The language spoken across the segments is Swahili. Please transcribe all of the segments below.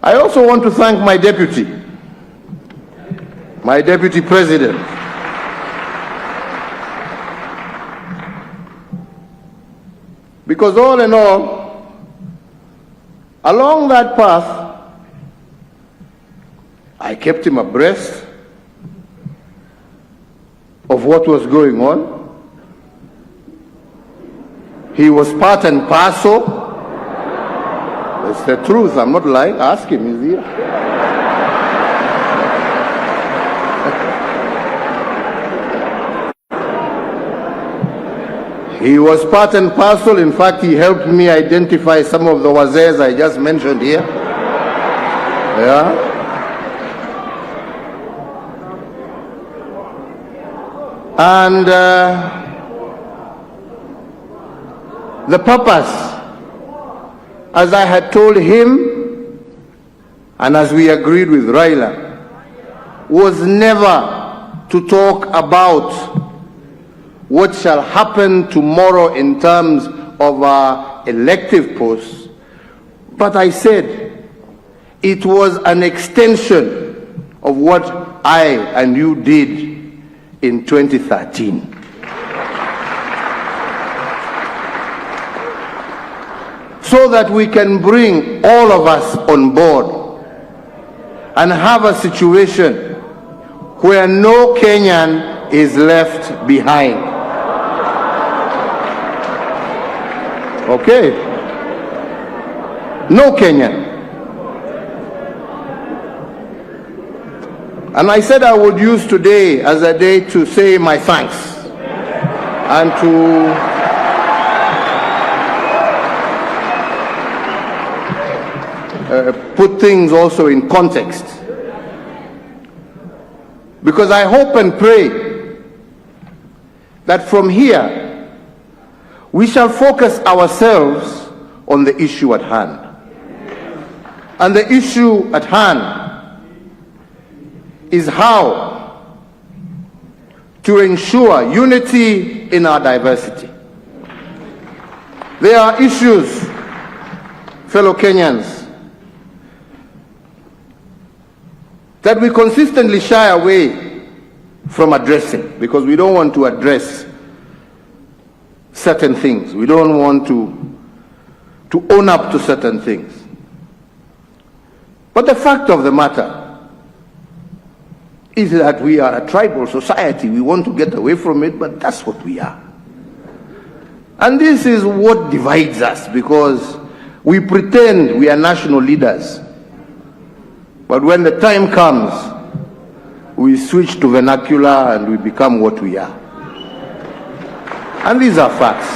I also want to thank my deputy president, because all in all, along that path, I kept him abreast of what was going on. He was part and parcel. It's the truth, I'm not lying. Ask him, he's here. He was part and parcel. In fact, he helped me identify some of the wazays I just mentioned here. Yeah. And the purpose, as I had told him, and as we agreed with Raila, was never to talk about what shall happen tomorrow in terms of our elective posts, but I said it was an extension of what I and you did in 2013. So that we can bring all of us on board and have a situation where no Kenyan is left behind. Okay? No Kenyan. And I said I would use today as a day to say my thanks and to put things also in context. Because I hope and pray that from here we shall focus ourselves on the issue at hand. And the issue at hand is how to ensure unity in our diversity. There are issues, fellow Kenyans, that we consistently shy away from addressing because we don't want to address certain things. We don't want to own up to certain things. But the fact of the matter is that we are a tribal society. We want to get away from it, but that's what we are. And this is what divides us, because we pretend we are national leaders. But when the time comes, we switch to vernacular and we become what we are. And these are facts.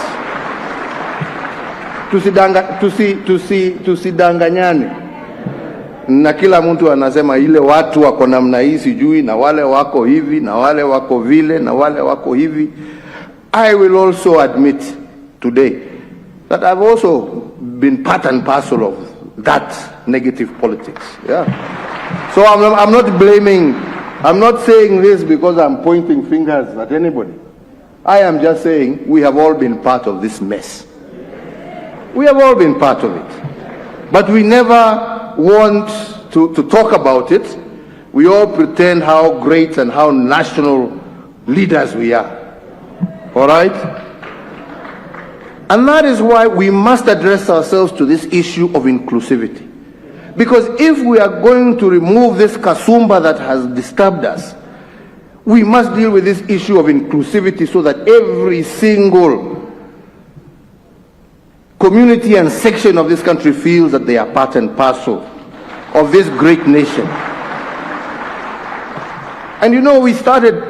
Tusidanganyane. Na kila mtu anasema ile watu wako namna hii sijui, na wale wako hivi, na wale wako vile, na wale wako hivi. I will also admit today that I've also been part and parcel of that negative politics. Yeah. So I'm not blaming, I'm not saying this because I'm pointing fingers at anybody. I am just saying we have all been part of this mess. We have all been part of it. But we never want to talk about it. We all pretend how great and how national leaders we are. All right? And that is why we must address ourselves to this issue of inclusivity. Because if we are going to remove this kasumba that has disturbed us, we must deal with this issue of inclusivity so that every single community and section of this country feels that they are part and parcel of this great nation. And you know, we started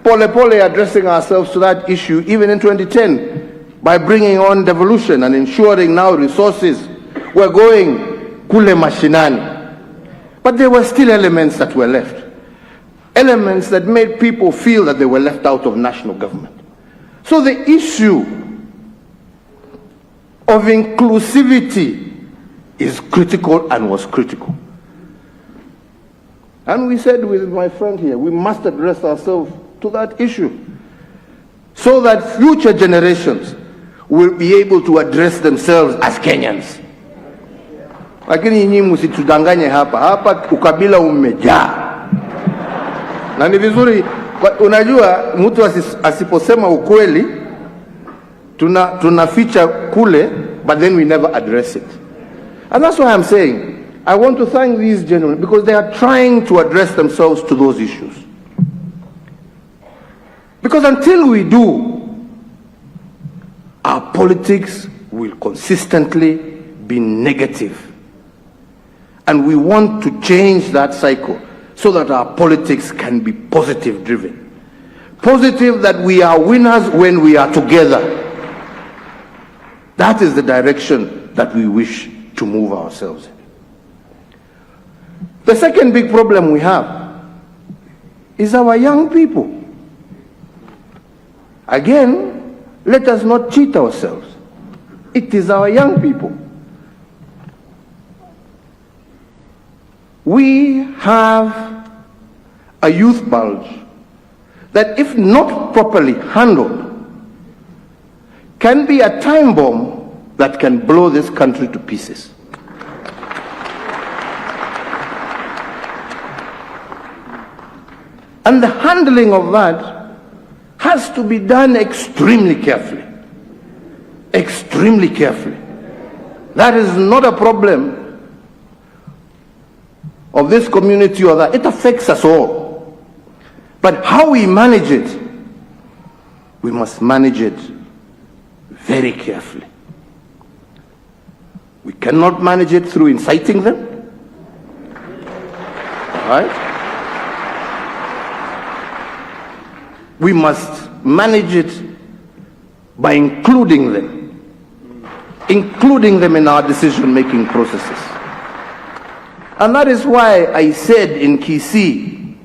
pole addressing ourselves to that issue even in 2010 by bringing on devolution and ensuring now resources were going kule mashinani. But there were still elements that were left. Elements that made people feel that they were left out of national government. So the issue of inclusivity is critical and was critical. And we said with my friend here, we must address ourselves to that issue so that future generations will be able to address themselves as Kenyans. Lakini nyinyi msitudanganye hapa ukabila umejaa. Na ni vizuri, unajua mtu asiposema ukweli tunaficha kule, but then we never address it. And that's why I'm saying I want to thank these gentlemen, because they are trying to address themselves to those issues. Because until we do, our politics will consistently be negative. And we want to change that cycle so that our politics can be positive driven. Positive, that we are winners when we are together. That is the direction that we wish to move ourselves in. The second big problem we have is our young people. Again, let us not cheat ourselves. It is our young people. We have a youth bulge that, if not properly handled, can be a time bomb that can blow this country to pieces. And the handling of that has to be done extremely carefully. Extremely carefully. That is not a problem of this community or that. It affects us all. But how we manage it, we must manage it very carefully. We cannot manage it through inciting them. All right? We must manage it by including them in our decision-making processes. And that is why I said in Kisii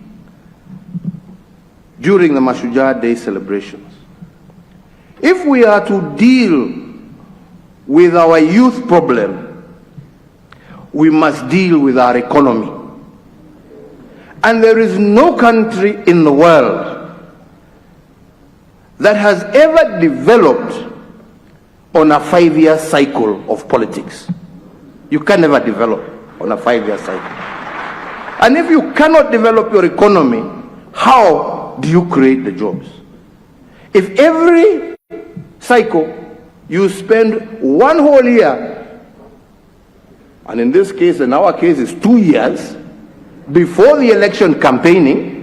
during the Mashujaa Day celebrations, if we are to deal with our youth problem, we must deal with our economy. And there is no country in the world that has ever developed on a 5-year cycle of politics. You can never develop on a 5-year cycle. And if you cannot develop your economy, how do you create the jobs? If every cycle you spend 1 whole year, and in this case, in our case, it's 2 years, before the election campaigning,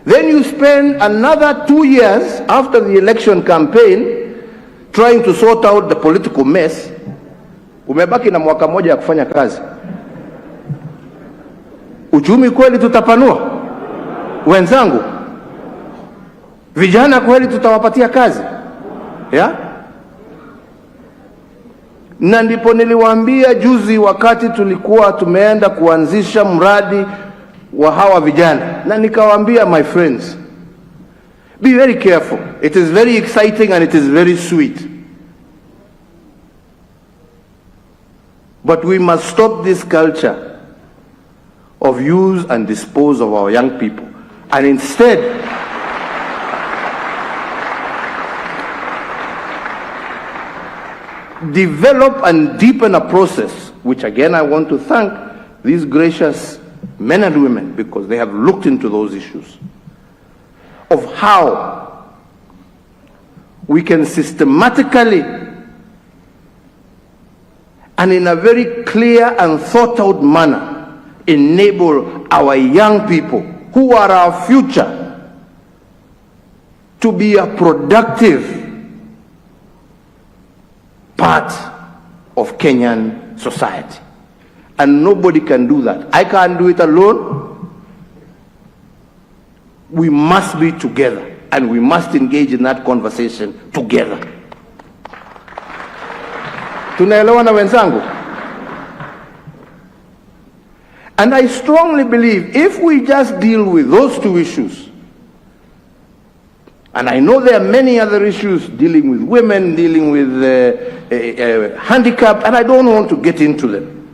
then you spend another 2 years after the election campaign trying to sort out the political mess, umebaki na mwaka moja ya kufanya kazi. Uchumi kweli tutapanua? Wenzangu, vijana kweli tutawapatia kazi? Yeah? Na ndipo niliwaambia juzi wakati tulikuwa tumeenda kuanzisha mradi wa hawa vijana, na nikawaambia, my friends, be very careful. It is very exciting and it is very sweet. But we must stop this culture of use and dispose of our young people, and instead develop and deepen a process, which again I want to thank these gracious men and women, because they have looked into those issues, of how we can systematically and in a very clear and thought out manner enable our young people, who are our future, to be a productive part of Kenyan society. And nobody can do that. I can't do it alone. We must be together, and we must engage in that conversation together. Tunaelewana wenzangu? And I strongly believe if we just deal with those two issues, and I know there are many other issues dealing with women, dealing with handicap, and I don't want to get into them,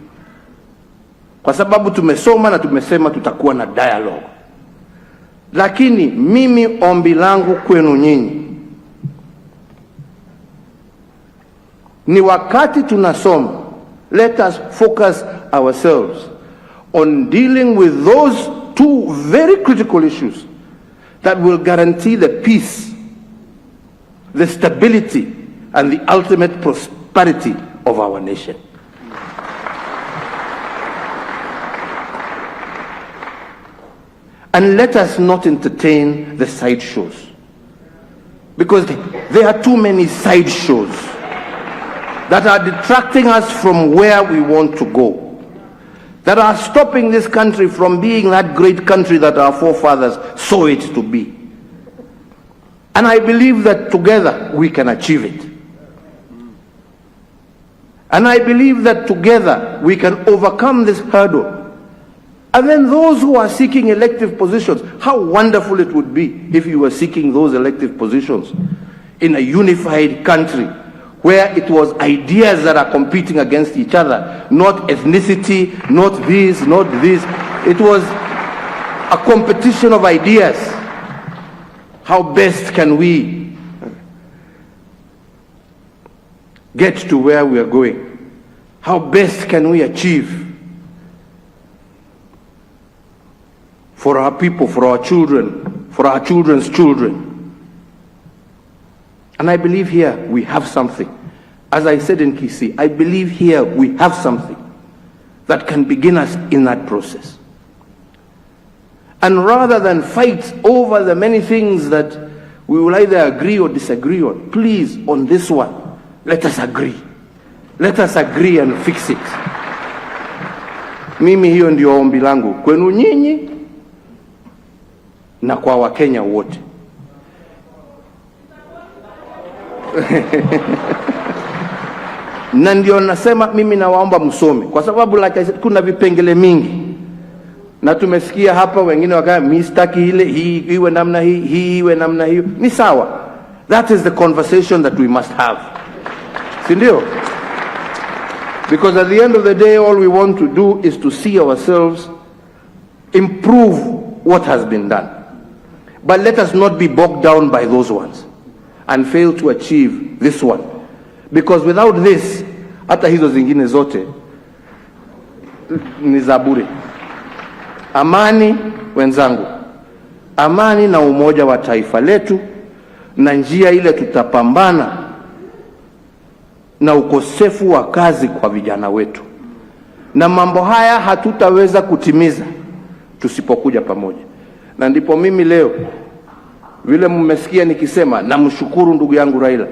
kwa sababu tumesoma na tumesema tutakuwa na dialogue. Lakini mimi ombi langu kwenu nyinyi ni wakati tunasoma Let us focus ourselves on dealing with those two very critical issues that will guarantee the peace, the stability, and the ultimate prosperity of our nation. And let us not entertain the sideshows, because there are too many sideshows that are detracting us from where we want to go, that are stopping this country from being that great country that our forefathers saw it to be. And I believe that together we can achieve it. And I believe that together we can overcome this hurdle. And then those who are seeking elective positions, how wonderful it would be if you were seeking those elective positions in a unified country where it was ideas that are competing against each other, not ethnicity, not this, not this. It was a competition of ideas. How best can we get to where we are going? How best can we achieve for our people, for our children, for our children's children? And I believe here we have something. As I said in Kisii, I believe here we have something that can begin us in that process. And rather than fight over the many things that we will either agree or disagree on, please, on this one, let us agree. Let us agree and fix it. Mimi hiyo ndio ombi langu kwenu nyinyi na kwa Wakenya wote. Na ndio nasema mimi nawaomba msome, kwa sababu like I said, kuna vipengele mingi. Na tumesikia hapa wengine wakaya mistaki ile hii iwe namna hii iwe namna hiyo. Ni sawa. That is the conversation that we must have. Si ndio? Because at the end of the day all we want to do is to see ourselves improve what has been done. But let us not be bogged down by those ones and fail to achieve this one. Because without this, hata hizo zingine zote ni za bure. Amani, wenzangu, amani na umoja wa taifa letu, na njia ile tutapambana na ukosefu wa kazi kwa vijana wetu. Na mambo haya hatutaweza kutimiza tusipokuja pamoja. Na ndipo mimi leo vile mmesikia nikisema namshukuru ndugu yangu Raila.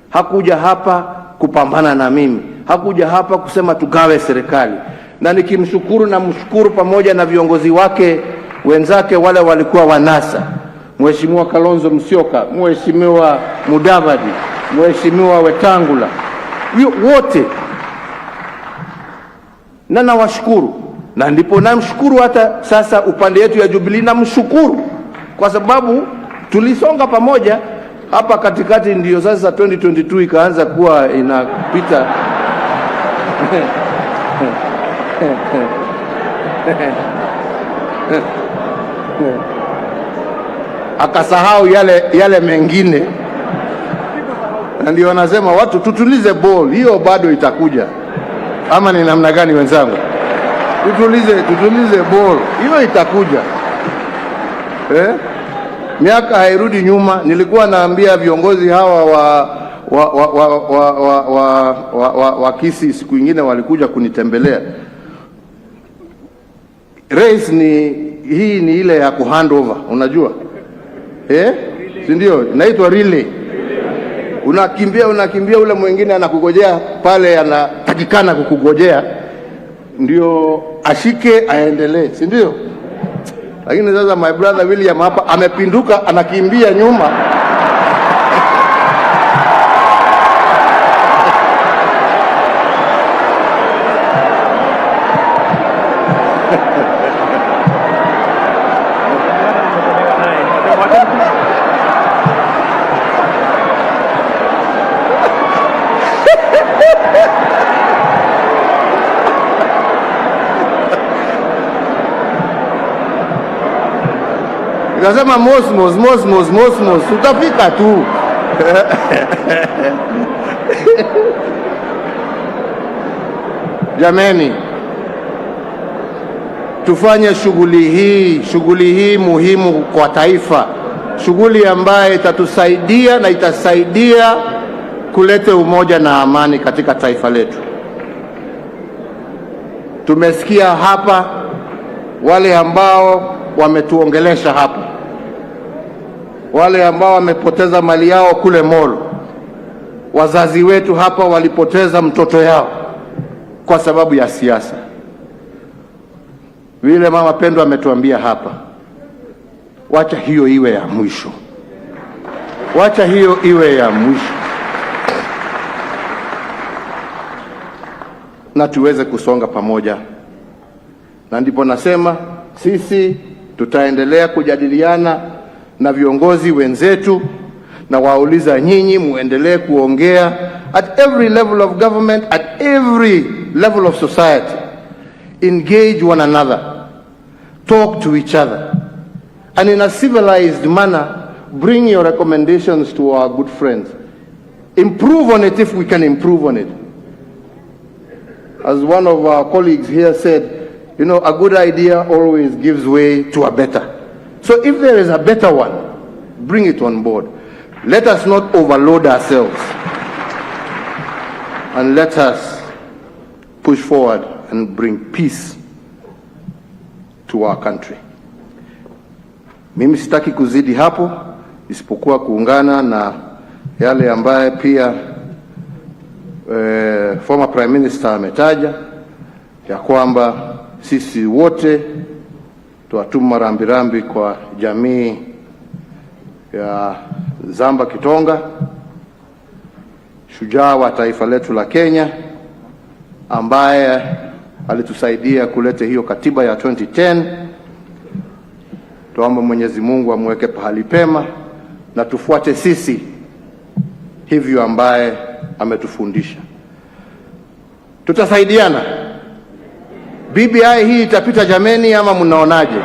Hakuja hapa kupambana na mimi. Hakuja hapa kusema tugawe serikali. Na nikimshukuru na mshukuru pamoja na viongozi wake wenzake wale walikuwa wanasa. Mheshimiwa Kalonzo Musyoka, Mheshimiwa Mudavadi, Mheshimiwa Wetangula. Wote. Na nawashukuru. Na ndipo namshukuru hata sasa upande yetu ya Jubilee namshukuru. Kwa sababu tulisonga pamoja hapa katikati, ndio sasa 2022 ikaanza kuwa inapita. Akasahau yale mengine. Na ndio wanasema watu tutulize boli, hiyo bado itakuja. Ama ni namna gani wenzangu? Tutulize boli, hiyo itakuja. Miaka hairudi nyuma. Nilikuwa naambia viongozi hawa wa Kisii siku nyingine walikuja kunitembelea. Race hii ni ile ya kuhandover, unajua? Si ndio? Inaitwa relay. Unakimbia ule mwingine anakugojea pale, anatakikana kukugojea ndio ashike aendelee, si ndio? Lakini sasa my brother William hapa amepinduka, anakimbia nyuma. Nikasema mosmos, utafika tu. Jameni, tufanye shughuli hii muhimu kwa taifa, shughuli ambayo itatusaidia na itasaidia kuleta umoja na amani katika taifa letu. Tumesikia hapa wale ambao wametuongelesha hapa, wale ambao wamepoteza mali yao kule Molo. Wazazi wetu hapa walipoteza mtoto yao kwa sababu ya siasa. Vile Mama Pendo ametuambia hapa, wacha hiyo iwe ya mwisho. Wacha hiyo iwe ya mwisho, na tuweze kusonga pamoja. Na ndipo nasema sisi tutaendelea kujadiliana na viongozi wenzetu, na wauliza nyinyi muendelee kuongea at every level of government, at every level of society. Engage one another, talk to each other, and in a civilized manner bring your recommendations to our good friends. Improve on it if we can improve on it. As one of our colleagues here said, you know, a good idea always gives way to a better. So if there is a better one, bring it on board. Let us not overload ourselves, and let us push forward and bring peace to our country. Mimi sitaki kuzidi hapo, isipokuwa kuungana na yale ambaye pia former Prime Minister ametaja, ya kwamba sisi wote tuwatuma rambirambi kwa jamii ya Zamba Kitonga, shujaa wa taifa letu la Kenya, ambaye alitusaidia kuleta hiyo katiba ya 2010. Tuombe Mwenyezi Mungu amweke pahali pema, na tufuate sisi hivyo ambaye ametufundisha. Tutasaidiana. BBI hii itapita jameni, ama mnaonaje?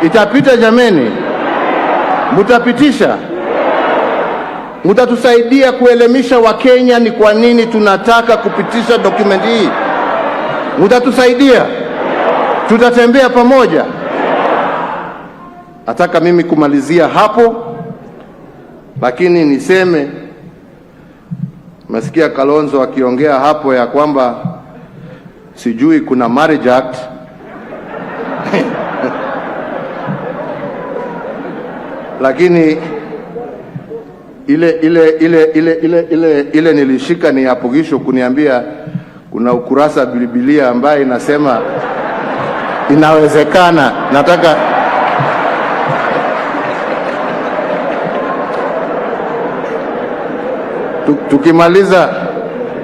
Itapita jameni? Mutapitisha? Mutatusaidia kuelimisha Wakenya ni kwa nini tunataka kupitisha document hii? Mutatusaidia? Tutatembea pamoja. Nataka mimi kumalizia hapo, lakini niseme, masikia Kalonzo akiongea hapo ya kwamba sijui kuna marriage act. Lakini ile nilishika ni apogisho kuniambia kuna ukurasa Biblia ambaye inasema inawezekana. Nataka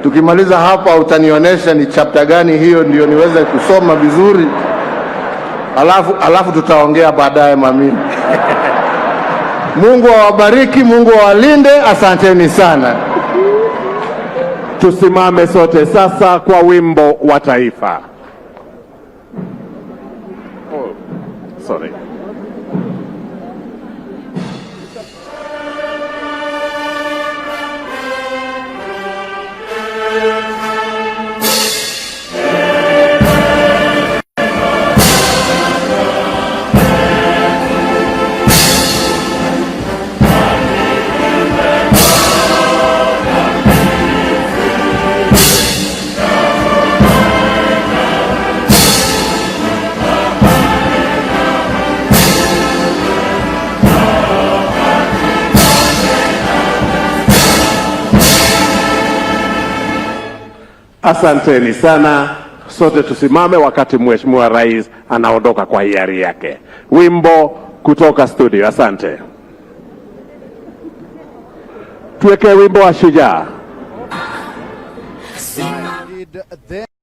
tukimaliza hapa utanionyesha ni chapter gani hiyo, ndio niweze kusoma vizuri, alafu tutaongea baadaye mami. Mungu awabariki, Mungu awalinde. Asanteni sana. Tusimame sote sasa kwa wimbo wa taifa. Sorry. Asanteni sana. Sote tusimame wakati Mheshimiwa Rais anaondoka kwa hiari yake. Wimbo kutoka studio. Asante. Tuweke wimbo wa shujaa.